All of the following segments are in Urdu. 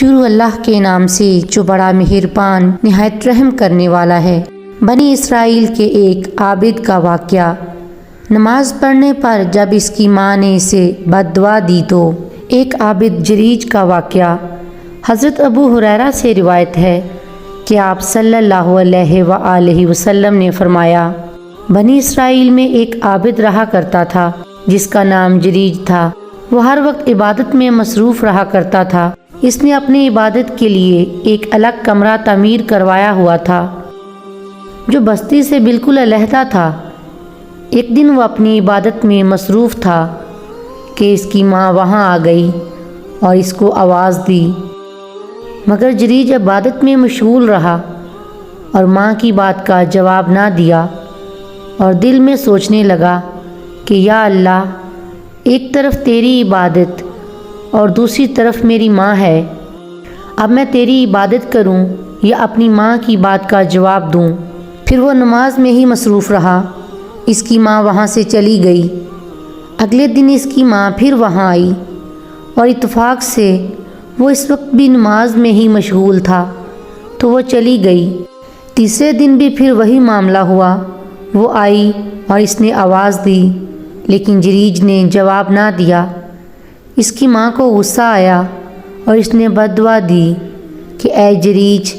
شروع اللہ کے نام سے جو بڑا مہربان نہایت رحم کرنے والا ہے۔ بنی اسرائیل کے ایک عابد کا واقعہ۔ نماز پڑھنے پر جب اس کی ماں نے اسے بد دعا دی تو۔ ایک عابد جریج کا واقعہ۔ حضرت ابو ہریرہ سے روایت ہے کہ آپ صلی اللہ علیہ وآلہ وسلم نے فرمایا، بنی اسرائیل میں ایک عابد رہا کرتا تھا جس کا نام جریج تھا۔ وہ ہر وقت عبادت میں مصروف رہا کرتا تھا۔ اس نے اپنی عبادت کے لیے ایک الگ کمرہ تعمیر کروایا ہوا تھا جو بستی سے بالکل علیحدہ تھا۔ ایک دن وہ اپنی عبادت میں مصروف تھا کہ اس کی ماں وہاں آ گئی اور اس کو آواز دی، مگر جریج عبادت میں مشغول رہا اور ماں کی بات کا جواب نہ دیا اور دل میں سوچنے لگا کہ یا اللہ، ایک طرف تیری عبادت اور دوسری طرف میری ماں ہے، اب میں تیری عبادت کروں یا اپنی ماں کی بات کا جواب دوں؟ پھر وہ نماز میں ہی مصروف رہا۔ اس کی ماں وہاں سے چلی گئی۔ اگلے دن اس کی ماں پھر وہاں آئی اور اتفاق سے وہ اس وقت بھی نماز میں ہی مشغول تھا تو وہ چلی گئی۔ تیسرے دن بھی پھر وہی معاملہ ہوا۔ وہ آئی اور اس نے آواز دی لیکن جریج نے جواب نہ دیا۔ اس کی ماں کو غصہ آیا اور اس نے بد دعا دی کہ اے جریج،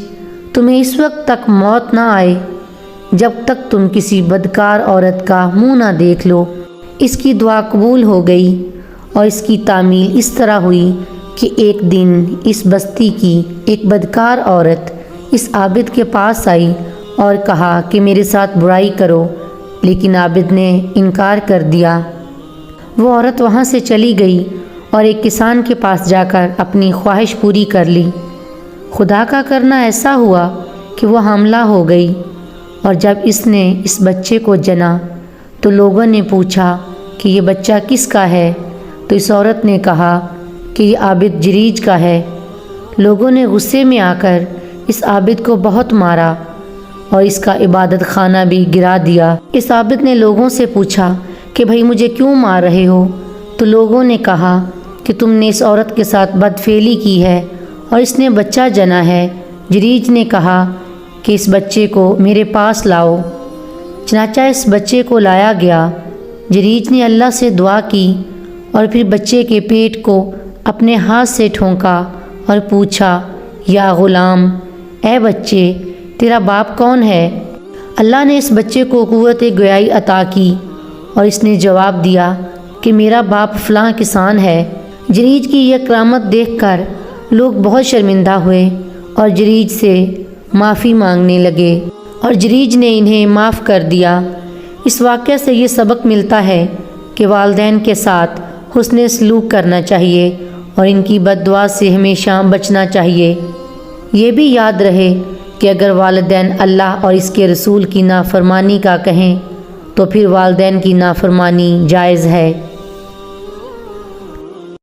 تمہیں اس وقت تک موت نہ آئے جب تک تم کسی بدکار عورت کا منہ نہ دیکھ لو۔ اس کی دعا قبول ہو گئی اور اس کی تعمیل اس طرح ہوئی کہ ایک دن اس بستی کی ایک بدکار عورت اس عابد کے پاس آئی اور کہا کہ میرے ساتھ برائی کرو، لیکن عابد نے انکار کر دیا۔ وہ عورت وہاں سے چلی گئی اور ایک کسان کے پاس جا کر اپنی خواہش پوری کر لی۔ خدا کا کرنا ایسا ہوا کہ وہ حاملہ ہو گئی، اور جب اس نے اس بچے کو جنا تو لوگوں نے پوچھا کہ یہ بچہ کس کا ہے؟ تو اس عورت نے کہا کہ یہ عابد جریج کا ہے۔ لوگوں نے غصے میں آ کر اس عابد کو بہت مارا اور اس کا عبادت خانہ بھی گرا دیا۔ اس عابد نے لوگوں سے پوچھا کہ بھئی مجھے کیوں مار رہے ہو؟ تو لوگوں نے کہا کہ تم نے اس عورت کے ساتھ بدفعلی کی ہے اور اس نے بچہ جنا ہے۔ جریج نے کہا کہ اس بچے کو میرے پاس لاؤ۔ چنانچہ اس بچے کو لایا گیا۔ جریج نے اللہ سے دعا کی اور پھر بچے کے پیٹ کو اپنے ہاتھ سے ٹھونکا اور پوچھا، یا غلام، اے بچے، تیرا باپ کون ہے؟ اللہ نے اس بچے کو قوت گویائی عطا کی اور اس نے جواب دیا کہ میرا باپ فلاں کسان ہے۔ جریج کی یہ کرامت دیکھ کر لوگ بہت شرمندہ ہوئے اور جریج سے معافی مانگنے لگے اور جریج نے انہیں معاف کر دیا۔ اس واقعہ سے یہ سبق ملتا ہے کہ والدین کے ساتھ حسن سلوک کرنا چاہیے اور ان کی بد دعا سے ہمیشہ بچنا چاہیے۔ یہ بھی یاد رہے کہ اگر والدین اللہ اور اس کے رسول کی نافرمانی کا کہیں تو پھر والدین کی نافرمانی جائز ہے۔